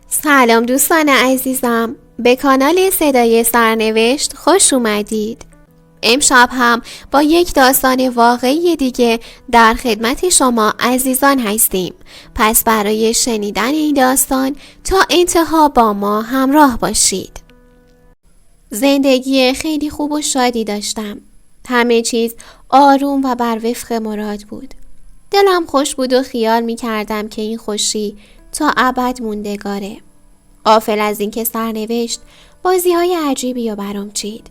سلام دوستان عزیزم، به کانال صدای سرنوشت خوش اومدید. امشب هم با یک داستان واقعی دیگه در خدمت شما عزیزان هستیم. پس برای شنیدن این داستان تا انتها با ما همراه باشید. زندگی خیلی خوب و شادی داشتم. همه چیز آروم و بر وفق مراد بود. دلم خوش بود و خیال می کردم که این خوشی تا ابد موندگاره. غافل از اینکه سرنوشت بازی‌های عجیبی رو برام چید.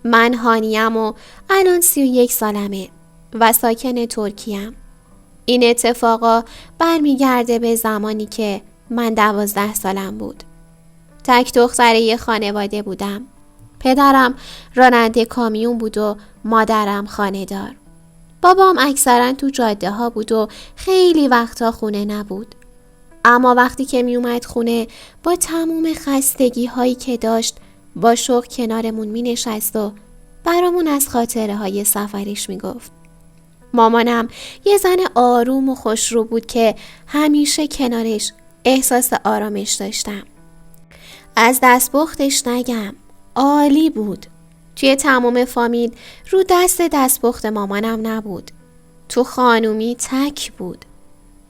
من هانیم و الان 31 سالمه و ساکن ترکیه‌ام. این اتفاقا برمیگرده به زمانی که من 12 سالم بود. تک دختره خانواده بودم. پدرم راننده کامیون بود و مادرم خانه‌دار. بابام اکثرا تو جاده ها بود و خیلی وقتا خونه نبود. اما وقتی که می اومد خونه با تموم خستگی هایی که داشت با شوق کنارمون می نشست و برامون از خاطره های سفرش می گفت. مامانم یه زن آروم و خوشرو بود که همیشه کنارش احساس آرامش داشتم. از دستپختش نگم، عالی بود. توی تمام فامیل رو دستپخت مامانم نبود. تو خانومی تک بود.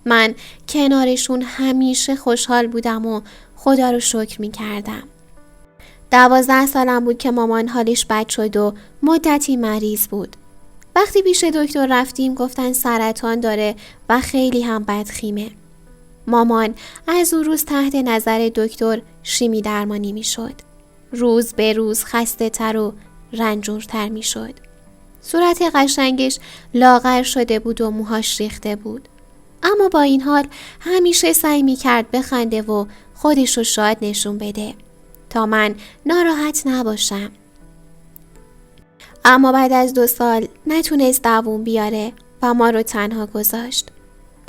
من کنارشون همیشه خوشحال بودم و خدا رو شکر می کردم. 12 سالم بود که مامان حالش بد شد و مدتی مریض بود. وقتی پیش دکتر رفتیم گفتن سرطان داره و خیلی هم بدخیمه. مامان از اون روز تحت نظر دکتر شیمی درمانی می شد. روز به روز خسته تر و رنجورتر می شد. صورت قشنگش لاغر شده بود و موهاش ریخته بود. اما با این حال همیشه سعی می کرد بخنده و خودش رو شاد نشون بده تا من ناراحت نباشم. اما بعد از 2 سال نتونست دووم بیاره و ما رو تنها گذاشت.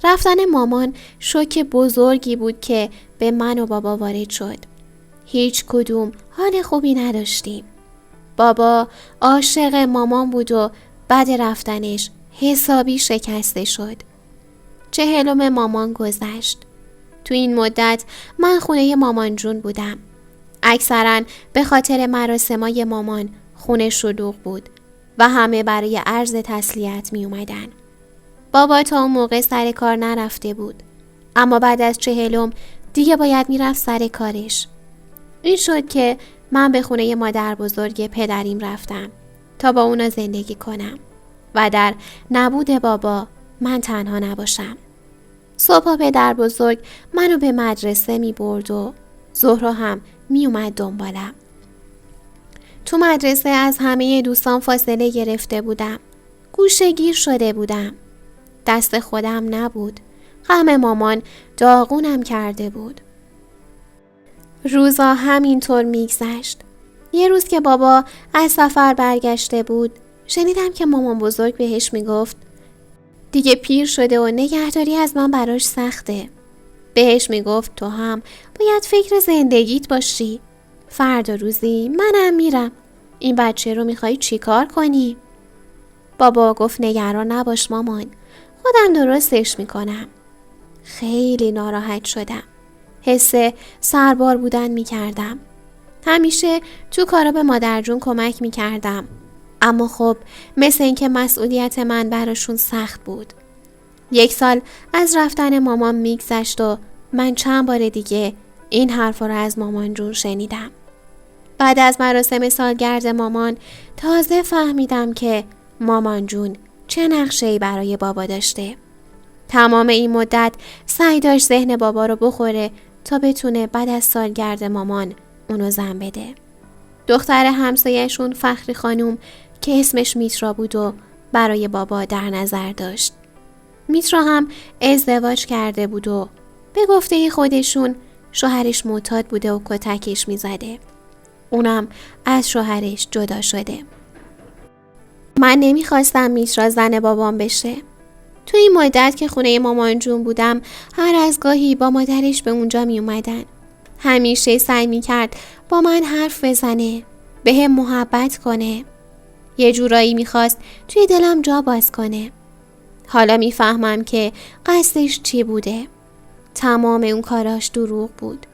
رفتن مامان شوک بزرگی بود که به من و بابا وارد شد. هیچ کدوم حال خوبی نداشتیم. بابا عاشق مامان بود و بعد رفتنش حسابی شکسته شد. 40 مامان گذشت. تو این مدت من خونه مامان جون بودم. اکثرا به خاطر مراسمای مامان خونه شلوغ بود و همه برای عرض تسلیت می اومدن. بابا تا اون موقع سر کار نرفته بود. اما بعد از 40 دیگه باید میرفت سر کارش. این شد که من به خونه مادر بزرگ پدریم رفتم تا با اونا زندگی کنم و در نبود بابا من تنها نباشم. صبح پدر بزرگ منو به مدرسه می برد و ظهر هم می اومد دنبالم. تو مدرسه از همه دوستان فاصله گرفته بودم. گوشه‌گیر شده بودم. دست خودم نبود. غم مامان داغونم کرده بود. روزا همینطور میگذشت. یه روز که بابا از سفر برگشته بود شنیدم که مامان بزرگ بهش میگفت دیگه پیر شده و نگهداری از من براش سخته. بهش میگفت تو هم باید فکر زندگیت باشی. فردا روزی منم میرم. این بچه رو میخوای چی کار کنی؟ بابا گفت نگران نباش مامان، خودم درستش میکنم. خیلی ناراحت شدم. حس سربار بودن میکردم. همیشه تو کارا به مادر جون کمک میکردم. اما خب مثل این که مسئولیت من براشون سخت بود. 1 سال از رفتن مامان میگذشت و من چند بار دیگه این حرفا رو از مامان جون شنیدم. بعد از مراسم سالگرد مامان تازه فهمیدم که مامان جون چه نقشه‌ای برای بابا داشته. تمام این مدت سعی داشت ذهن بابا رو بخوره تا بتونه بعد از سالگرد مامان اونو زن بده. دختر همسایه‌شون فخری خانوم که اسمش میترا بود و برای بابا در نظر داشت. میترا هم ازدواج کرده بود و به گفته خودشون شوهرش معتاد بوده و کتکش میزده. اونم از شوهرش جدا شده. من نمیخواستم میترا زن بابام بشه. تو این مدت که خونه مامان جون بودم هر از گاهی با مادرش به اونجا می اومدن. همیشه سعی می کرد با من حرف بزنه، به هم محبت کنه. یه جورایی می خواست توی دلم جا باز کنه. حالا می فهمم که قصدش چی بوده. تمام اون کاراش دروغ بود.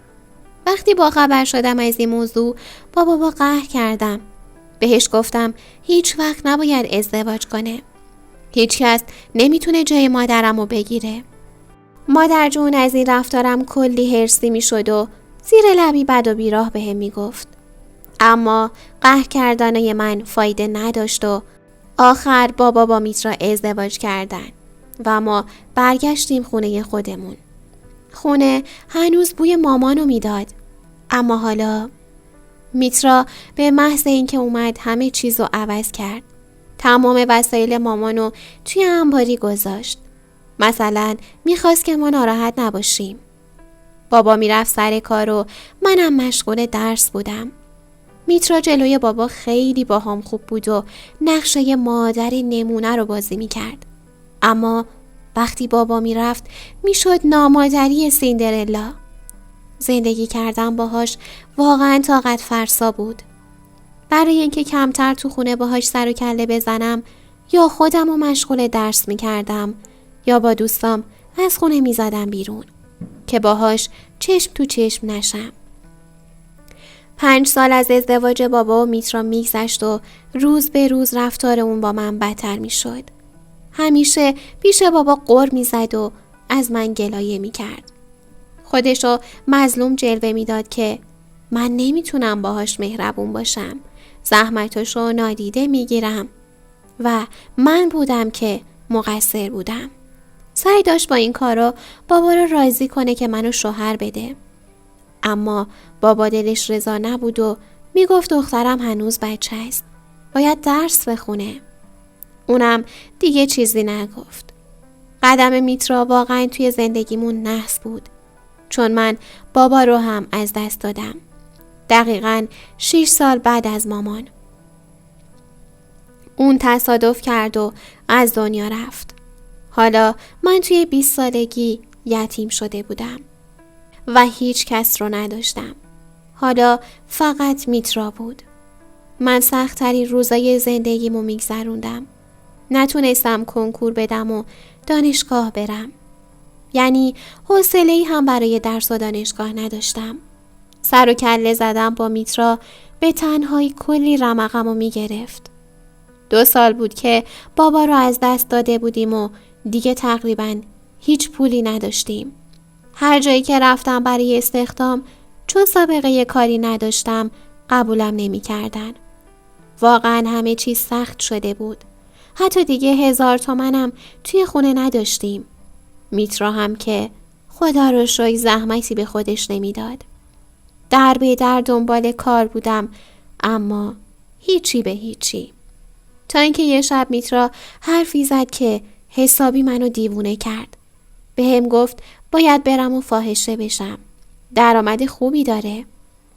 وقتی با خبر شدم از این موضوع با بابا قهر کردم. بهش گفتم هیچ وقت نباید ازدواج کنه. هیچ کس نمیتونه جای مادرمو بگیره. مادر جون از این رفتارم کلی حرصی میشد و زیر لبی بد و بیراه بهم میگفت. اما قهر کردن من فایده نداشت و آخر بابا با میترا ازدواج کردن و ما برگشتیم خونه خودمون. خونه هنوز بوی مامانو میداد. اما حالا میترا به محض اینکه اومد همه چیزو عوض کرد. تمام وسایل مامانو توی انباری گذاشت. مثلا میخواست که ما ناراحت نباشیم. بابا میرفت سر کار و منم مشغول درس بودم. میترا جلوی بابا خیلی باهام خوب بود و نقشه مادر نمونه رو بازی میکرد. اما وقتی بابا میرفت میشد نامادری سیندرلا. زندگی کردن باهاش واقعا طاقت فرسا بود. برای اینکه کمتر تو خونه باهاش سر و کله بزنم یا خودم رو مشغول درس میکردم یا با دوستام از خونه میزدم بیرون که باهاش چشم تو چشم نشم. 5 سال از ازدواج بابا و میترا میگذشت و روز به روز رفتار اون با من بدتر میشد. همیشه پیش بابا غر میزد و از من گلایه میکرد. خودشو مظلوم جلوه میداد که من نمیتونم باهاش مهربون باشم. زحمتاشو نادیده میگیرم و من بودم که مقصر بودم. سعی داشت با این کارا بابا رو راضی کنه که منو شوهر بده. اما بابا دلش رضا نبود و میگفت دخترم هنوز بچه است. باید درس بخونه. اونم دیگه چیزی نگفت. قدم میترا واقعا توی زندگیمون نحس بود. چون من بابا رو هم از دست دادم. دقیقاً 6 سال بعد از مامان. اون تصادف کرد و از دنیا رفت. حالا من توی 20 سالگی یتیم شده بودم و هیچ کس رو نداشتم. حالا فقط میترا بود. من سخت‌ترین روزای زندگیمو میگذروندم. نتونستم کنکور بدم و دانشگاه برم. یعنی حوصله‌ای هم برای درس و دانشگاه نداشتم. سر و کله زدم با میترا به تنهایی کلی رمقمو میگرفت. 2 سال بود که بابا رو از دست داده بودیم و دیگه تقریباً هیچ پولی نداشتیم. هر جایی که رفتم برای استخدام چون سابقه کاری نداشتم قبولم نمی کردن. واقعاً همه چیز سخت شده بود. حتی دیگه 1000 تومنم توی خونه نداشتیم. میترا هم که خدا رو شکر زحمتی به خودش نمیداد. در به در دنبال کار بودم اما هیچی به هیچی. تا اینکه یه شب میترا حرفی زد که حسابی منو دیوونه کرد. بهم گفت باید برم و فاحشه بشم. درآمد خوبی داره.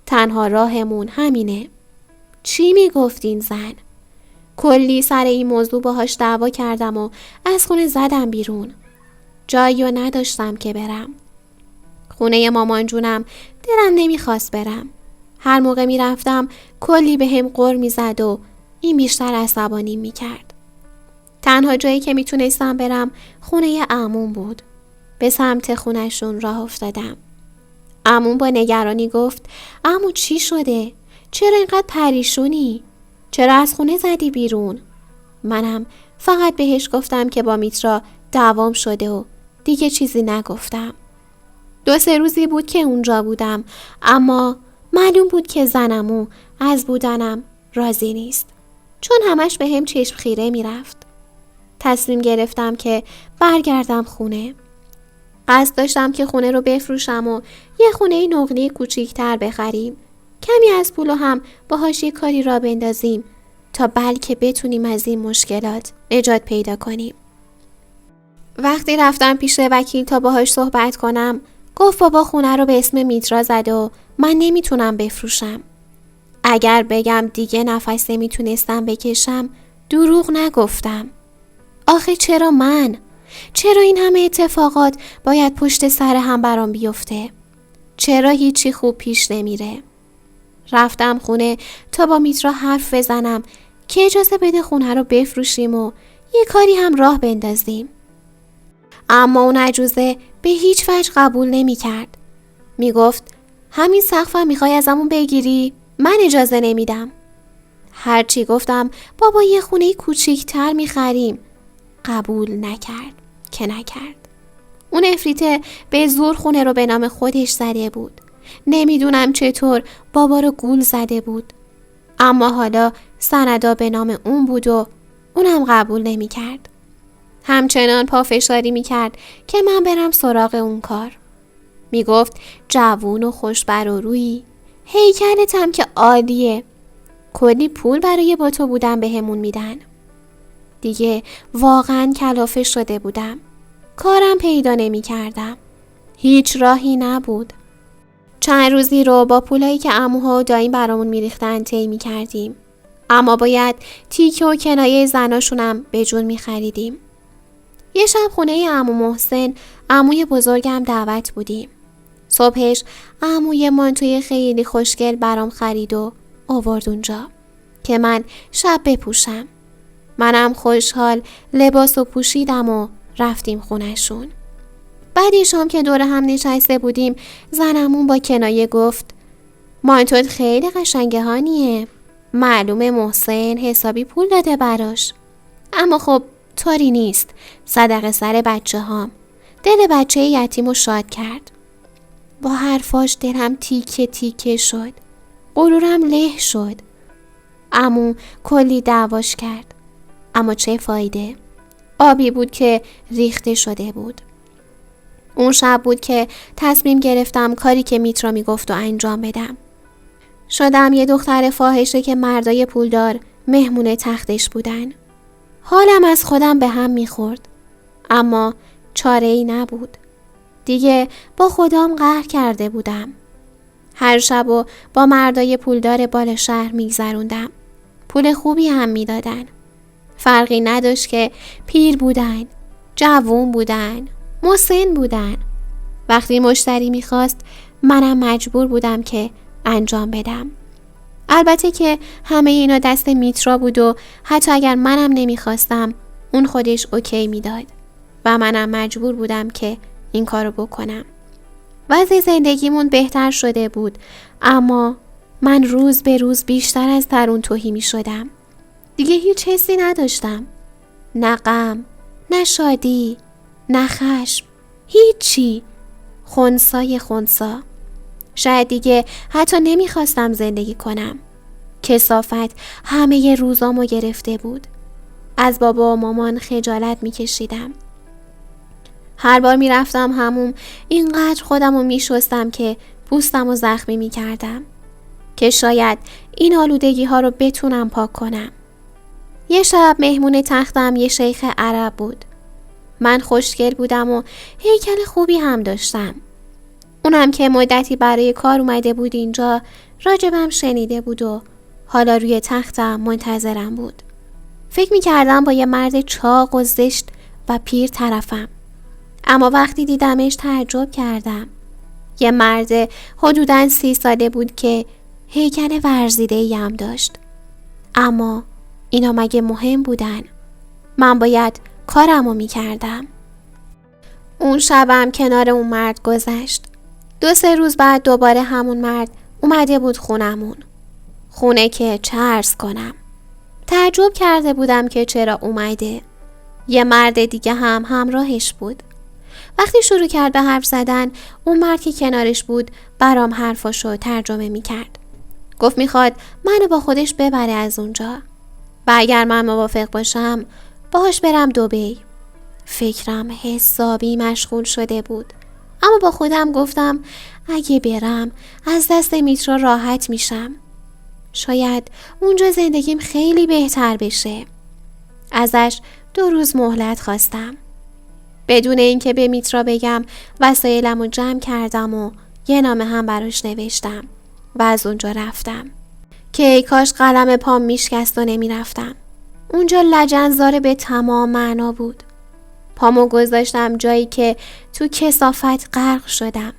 تنها راهمون همینه. چی میگفت این زن؟ کلی سر این موضوع باهاش دعوا کردم و از خونه زدم بیرون. جایی رو نداشتم که برم. خونه مامان جونم دلم نمیخواست برم. هر موقع میرفتم کلی بهم غر میزد و این بیشتر عصبانی میکرد. تنها جایی که میتونستم برم خونه عموم بود. به سمت خونهشون راه افتادم. عموم با نگرانی گفت عمو چی شده؟ چرا اینقدر پریشونی؟ چرا از خونه زدی بیرون؟ منم فقط بهش گفتم که با میترا دعوام شده و دیگه چیزی نگفتم. 2-3 روزی بود که اونجا بودم اما معلوم بود که زنمو از بودنم راضی نیست. چون همش به هم چشم خیره میرفت. تصمیم گرفتم که برگردم خونه. قصد داشتم که خونه رو بفروشم و یه خونه نقلی کوچیک‌تر بخریم. کمی از پولو هم باهاش یه کاری را بندازیم تا بلکه بتونیم از این مشکلات نجات پیدا کنیم. وقتی رفتم پیش وکیل تا باهاش صحبت کنم گفت بابا خونه رو به اسم میترا زده و من نمیتونم بفروشم. اگر بگم دیگه نفس نمیتونستم بکشم دروغ نگفتم. آخه چرا من؟ چرا این همه اتفاقات باید پشت سر هم برام بیفته؟ چرا هیچی خوب پیش نمیره؟ رفتم خونه تا با میترا حرف بزنم که اجازه بده خونه رو بفروشیم و یه کاری هم راه بندازیم. اما اون عجوزه به هیچ وجه قبول نمی کرد. می گفت همین سقفم میخوای ازمون بگیری؟ من اجازه نمیدم. هرچی گفتم بابا یه خونه کوچیک‌تر میخریم. قبول نکرد که نکرد. اون افریته به زور خونه رو به نام خودش زده بود. نمیدونم چطور بابا رو گول زده بود. اما حالا سندا به نام اون بود و اونم قبول نمیکرد. همچنان پافشاری میکرد که من برم سراغ اون کار. میگفت جوون و خوشبر و رویی، هیکلت هم که عالیه، کلی پول برای با تو بودن بهمون میدن. دیگه واقعا کلافه شده بودم. کارم پیدا نمی کردم. هیچ راهی نبود. چند روزی رو با پولایی که عموها و داییم برامون میریختن طی می کردیم. اما باید تیکه و کنایه زناشونم به جون می خریدیم. یه شب خونه عمو محسن، عموی بزرگم دعوت بودیم. صبحش عموی مانتوی خیلی خوشگل برام خرید و آورد اونجا که من شب بپوشم. منم خوشحال لباس و پوشیدم و رفتیم خونهشون. بعد شام که دور هم نشسته بودیم، زنمون با کنایه گفت مانتوت خیلی قشنگه هانیه. معلومه محسن حسابی پول داده براش. اما خب طوری نیست. صدقه سر بچه هام. دل بچه یتیمو شاد کرد. با حرفاش دلم تیکه تیکه شد. غرورم له شد. عمو کلی دعواش کرد. اما چه فایده؟ آبی بود که ریخته شده بود. اون شب بود که تصمیم گرفتم کاری که میترا میگفت و انجام بدم. شدم یه دختر فاحشه که مردای پولدار مهمون تختش بودن. حالم از خودم به هم میخورد. اما چاره‌ای نبود. دیگه با خودم قهر کرده بودم. هر شب و با مردای پولدار بال شهر میگذروندم. پول خوبی هم میدادن. فرقی نداشت که پیر بودن، جوون بودن، مسن بودن. وقتی مشتری میخواست منم مجبور بودم که انجام بدم. البته که همه اینا دست میترا بود و حتی اگر منم نمیخواستم اون خودش اوکی میداد و منم مجبور بودم که این کارو بکنم. وضع زندگیمون بهتر شده بود، اما من روز به روز بیشتر از درون تهی می شدم. دیگه هیچ حسی نداشتم. نه غم، نه شادی، نه خشم، هیچی. خنثای خنثا. شاید دیگه حتی نمیخواستم زندگی کنم. کثافت همه روزامو گرفته بود. از بابا و مامان خجالت میکشیدم. هر بار میرفتم حموم اینقدر خودمو میشستم که پوستمو زخمی میکردم که شاید این آلودگی ها رو بتونم پاک کنم. یه شب مهمون تختم یه شیخ عرب بود. من خوشگل بودم و هیکل خوبی هم داشتم. اونم که مدتی برای کار اومده بود اینجا راجبم شنیده بود و حالا روی تختم منتظرم بود. فکر میکردم با یه مرد چاق و زشت و پیر طرفم. اما وقتی دیدمش تعجب کردم. یه مرد حدوداً 30 ساله بود که هیکل ورزیده‌ای هم داشت. اما اینا مگه مهم بودن؟ من باید کارمو میکردم. اون شبم کنار اون مرد گذشت. 2-3 روز بعد دوباره همون مرد اومده بود خونمون. خونه که چه عرض کنم. تعجب کرده بودم که چرا اومده. یه مرد دیگه هم همراهش بود. وقتی شروع کرد به حرف زدن، اون مرد که کنارش بود برام حرفاشو ترجمه میکرد. گفت میخواد منو با خودش ببره از اونجا و اگر من موافق باشم باهاش برم دبی. فکرم حسابی مشغول شده بود. اما با خودم گفتم اگه برم از دست میترا راحت میشم. شاید اونجا زندگیم خیلی بهتر بشه. ازش 2 روز مهلت خواستم. بدون اینکه به میترا بگم وسایلمو جمع کردم و یه نامه هم براش نوشتم و از اونجا رفتم که ای کاش قلم پام میشکست و نمیرفتم. اونجا لجنزار به تمام معنا بود. پامو گذاشتم جایی که تو کثافت غرق شدم.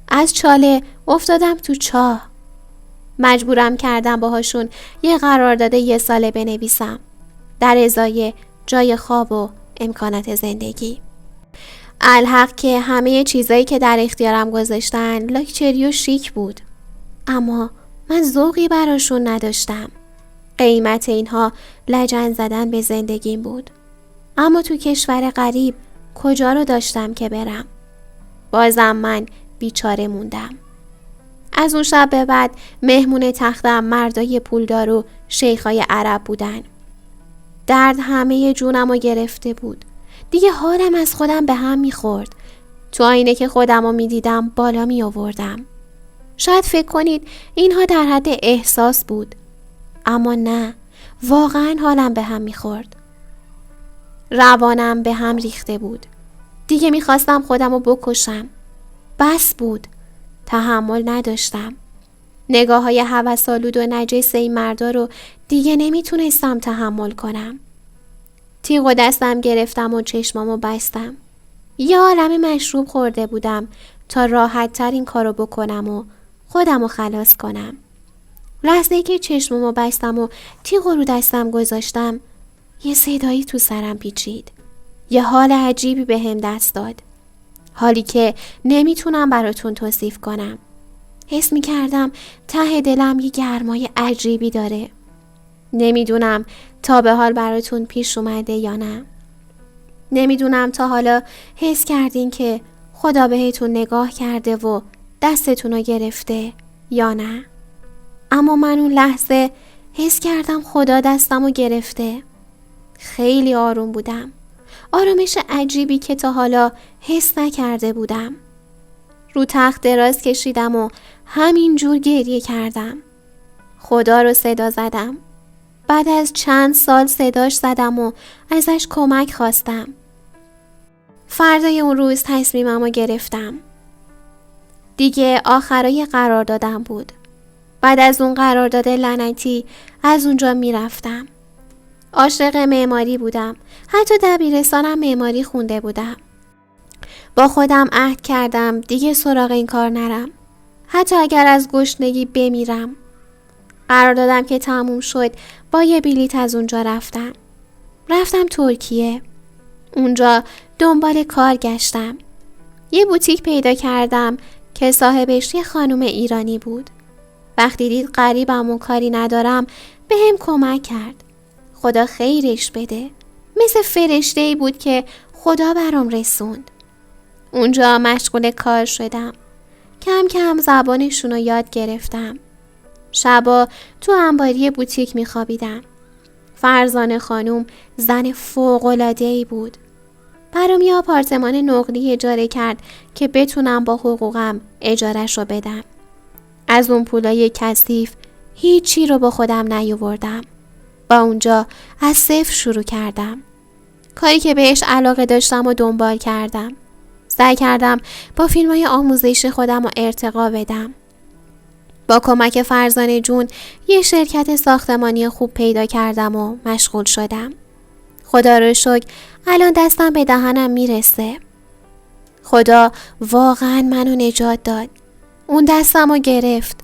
از چاله افتادم تو چاه. مجبورم کردم باهاشون یه قرارداد 1 ساله بنویسم در ازای جای خواب و امکانات زندگی. الحق که همه چیزایی که در اختیارم گذاشتن لاکچری و شیک بود، اما من ذوقی براشون نداشتم. قیمت اینها لجن زدن به زندگیم بود. اما تو کشور غریب کجا رو داشتم که برم؟ بازم من بیچاره موندم. از اون شب به بعد مهمون تختم مردای پولدار و شیخای عرب بودن. درد همه جونم رو گرفته بود. دیگه حالم از خودم به هم میخورد. تو آینه که خودم رو میدیدم بالا می آوردم. شاید فکر کنید اینها در حد احساس بود، اما نه، واقعا حالم به هم میخورد. روانم به هم ریخته بود. دیگه میخواستم خودم رو بکشم. بس بود. تحمل نداشتم. نگاه های هوس‌آلود و نجس این مردا رو دیگه نمیتونستم تحمل کنم. تیغ و دستم گرفتم و چشمامو بستم. یه عالمه مشروب خورده بودم تا راحت تر این کارو بکنم و خودمو خلاص کنم. لحظه‌ای که چشمامو بستم و تیغ رو دستم گذاشتم، یه صدایی تو سرم پیچید. یه حال عجیبی بهم دست داد. حالی که نمیتونم براتون توصیف کنم. حس میکردم ته دلم یه گرمای عجیبی داره. نمیدونم تا به حال براتون پیش اومده یا نه. نمیدونم تا حالا حس کردین که خدا بهتون نگاه کرده و دستتون رو گرفته یا نه. اما من اون لحظه حس کردم خدا دستم رو گرفته. خیلی آروم بودم. آرامش عجیبی که تا حالا حس نکرده بودم. رو تخت دراز کشیدم و همینجور گریه کردم. خدا رو صدا زدم. بعد از چند سال صداش زدم و ازش کمک خواستم. فردای اون روز تصمیمم رو گرفتم. دیگه آخرای قراردادم بود. بعد از اون قرارداد لعنتی از اونجا میرفتم. عاشق معماری بودم. حتی دبیرستانم معماری خونده بودم. با خودم عهد کردم دیگه سراغ این کار نرم. حتی اگر از گشنگی بمیرم. قراردادم که تموم شد با یه بلیط از اونجا رفتم ترکیه. اونجا دنبال کار گشتم. یه بوتیک پیدا کردم که صاحبش یه خانم ایرانی بود. وقتی دید غریبم و کاری ندارم بهم کمک کرد. خدا خیرش بده. مثل فرشته‌ای بود که خدا برام رسوند. اونجا مشغول کار شدم. کم کم زبانشون رو یاد گرفتم. شبا تو انباری بوتیک میخوابیدم. فرزانه خانم زن فوق‌العاده‌ای بود. برام یه آپارتمان نقلی اجاره کرد که بتونم با حقوقم اجاره‌شو بدم. از اون پولای کثیف هیچی رو با خودم نیاوردم. با اونجا از صفر شروع کردم. کاری که بهش علاقه داشتم و دنبال کردم. سعی کردم با فیلمای آموزشی خودم رو ارتقا بدم. با کمک فرزانه جون یه شرکت ساختمانی خوب پیدا کردم و مشغول شدم. خدا رو شکر الان دستم به دهنم میرسه. خدا واقعا منو نجات داد. اون دستم رو گرفت.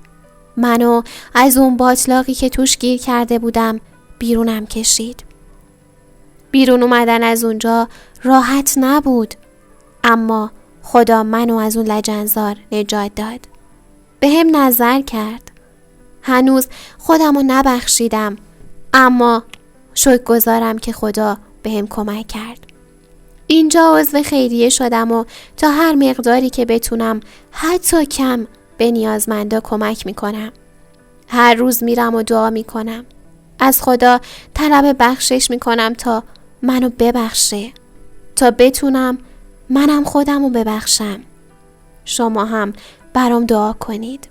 منو از اون باطلاقی که توش گیر کرده بودم بیرونم کشید. بیرون اومدن از اونجا راحت نبود، اما خدا منو از اون لجنزار نجات داد. به هم نظر کرد. هنوز خودم رو نبخشیدم، اما شکرگزارم که خدا به هم کمک کرد. اینجا عضو خیریه شدم و تا هر مقداری که بتونم حتی کم به نیازمندا کمک میکنم. هر روز میرم و دعا میکنم. از خدا طلب بخشش میکنم تا منو ببخشه، تا بتونم منم خودم رو ببخشم. شما هم برام دعا کنید.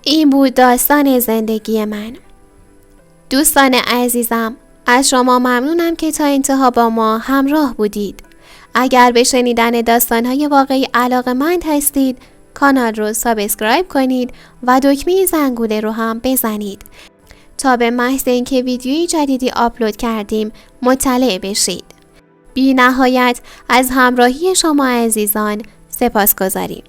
این بود داستان زندگی من. دوستان عزیزم، از شما ممنونم که تا انتها با ما همراه بودید. اگر به شنیدن داستان‌های واقعی علاقه‌مند هستید، کانال رو سابسکرایب کنید و دکمه زنگوله رو هم بزنید تا به محض اینکه ویدیوی جدیدی آپلود کردیم مطلع بشید. بی نهایت از همراهی شما عزیزان سپاسگزاریم.